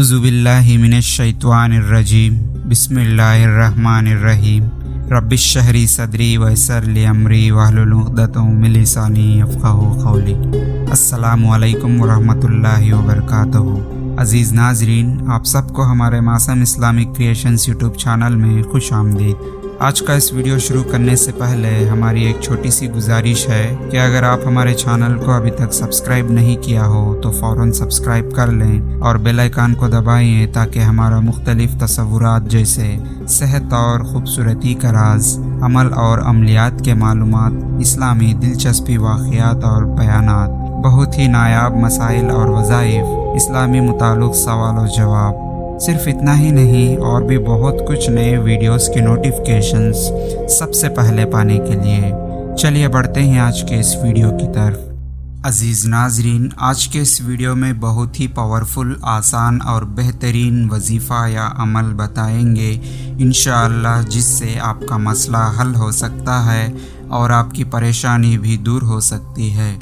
اعوذ باللہ من الشیطان الرجیم بسم اللہ الرحمن الرحیم رب اشرح لی صدری ویسر لی امری واحلل عقدۃ من لسانی یفقہوا قولی۔ السلام علیکم ورحمۃ اللہ وبرکاتہ۔ عزیز ناظرین، آپ سب کو ہمارے معصوم اسلامک کریشنز یوٹیوب چینل میں خوش آمدید۔ آج کا اس ویڈیو شروع کرنے سے پہلے ہماری ایک چھوٹی سی گزارش ہے کہ اگر آپ ہمارے چینل کو ابھی تک سبسکرائب نہیں کیا ہو تو فوراً سبسکرائب کر لیں اور بیل آئیکن کو دبائیں تاکہ ہمارا مختلف تصورات جیسے صحت اور خوبصورتی کا راز، عمل اور عملیات کے معلومات، اسلامی دلچسپی واقعات اور بیانات، بہت ہی نایاب مسائل اور وظائف، اسلامی متعلق سوال و جواب، صرف اتنا ہی نہیں اور بھی بہت کچھ نئے ویڈیوز کے نوٹیفیکیشنز سب سے پہلے پانے کے لیے چلیے بڑھتے ہیں آج کے اس ویڈیو کی طرف۔ عزیز ناظرین، آج کے اس ویڈیو میں بہت ہی پاورفل، آسان اور بہترین وظیفہ یا عمل بتائیں گے انشاءاللہ، جس سے آپ کا مسئلہ حل ہو سکتا ہے اور آپ کی پریشانی بھی دور ہو سکتی ہے،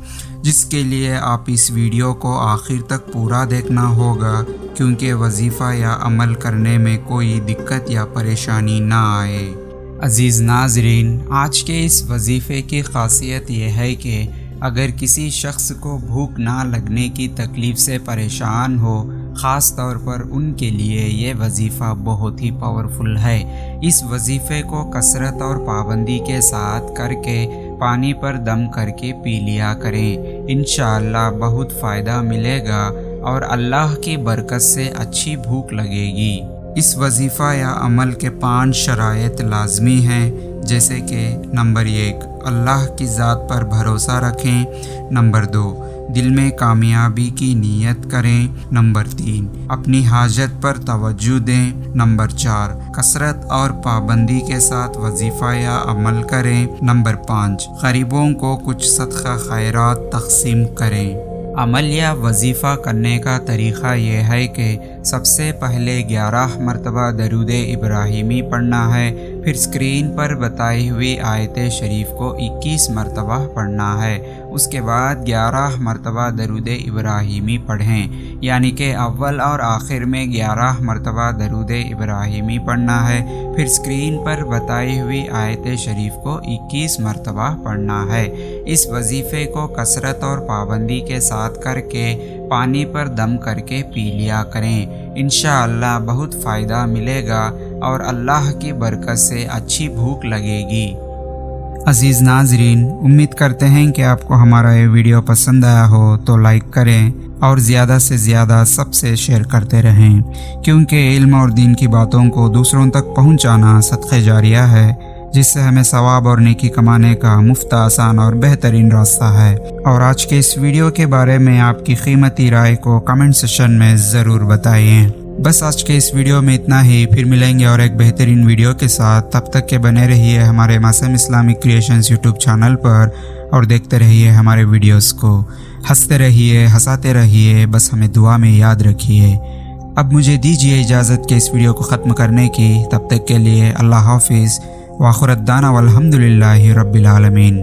جس کے لیے آپ اس ویڈیو کو آخر تک پورا دیکھنا ہوگا کیونکہ وظیفہ یا عمل کرنے میں کوئی دقت یا پریشانی نہ آئے۔ عزیز ناظرین، آج کے اس وظیفے کی خاصیت یہ ہے کہ اگر کسی شخص کو بھوک نہ لگنے کی تکلیف سے پریشان ہو، خاص طور پر ان کے لیے یہ وظیفہ بہت ہی پاورفل ہے۔ اس وظیفے کو کثرت اور پابندی کے ساتھ کر کے پانی پر دم کر کے پی لیا کریں، انشاءاللہ بہت فائدہ ملے گا اور اللہ کی برکت سے اچھی بھوک لگے گی۔ اس وظیفہ یا عمل کے 5 شرائط لازمی ہیں، جیسے کہ نمبر 1، اللہ کی ذات پر بھروسہ رکھیں۔ نمبر 2، دل میں کامیابی کی نیت کریں۔ نمبر 3، اپنی حاجت پر توجہ دیں۔ نمبر 4، کثرت اور پابندی کے ساتھ وظیفہ یا عمل کریں۔ نمبر 5، غریبوں کو کچھ صدقہ خیرات تقسیم کریں۔ عمل یا وظیفہ کرنے کا طریقہ یہ ہے کہ سب سے پہلے 11 مرتبہ درود ابراہیمی پڑھنا ہے، پھر اسکرین پر بتائی ہوئی آیت شریف کو 21 مرتبہ پڑھنا ہے، اس کے بعد 11 مرتبہ درود ابراہیمی پڑھیں، یعنی کہ اول اور آخر میں 11 مرتبہ درود ابراہیمی پڑھنا ہے، پھر اسکرین پر بتائی ہوئی آیت شریف کو 21 مرتبہ پڑھنا ہے۔ اس وظیفے کو کثرت اور پابندی کے ساتھ کر کے پانی پر دم کر کے پی لیا کریں، انشاءاللہ بہت فائدہ ملے گا اور اللہ کی برکت سے اچھی بھوک لگے گی۔ عزیز ناظرین، امید کرتے ہیں کہ آپ کو ہمارا یہ ویڈیو پسند آیا ہو تو لائک کریں اور زیادہ سے زیادہ سب سے شیئر کرتے رہیں، کیونکہ علم اور دین کی باتوں کو دوسروں تک پہنچانا صدقہ جاریہ ہے، جس سے ہمیں ثواب اور نیکی کمانے کا مفت، آسان اور بہترین راستہ ہے۔ اور آج کے اس ویڈیو کے بارے میں آپ کی قیمتی رائے کو کمنٹ سیکشن میں ضرور بتائیں۔ بس آج کے اس ویڈیو میں اتنا ہی، پھر ملیں گے اور ایک بہترین ویڈیو کے ساتھ۔ تب تک کے بنے رہیے ہمارے معصوم اسلامک کریشنز یوٹیوب چینل پر اور دیکھتے رہیے ہمارے ویڈیوز کو، ہنستے رہیے، ہنساتے رہیے، بس ہمیں دعا میں یاد رکھیے۔ اب مجھے دیجیے اجازت کہ اس ویڈیو کو ختم کرنے کی، تب تک کے لیے اللہ حافظ، وآخر دعوانا والحمد للہ رب العالمین۔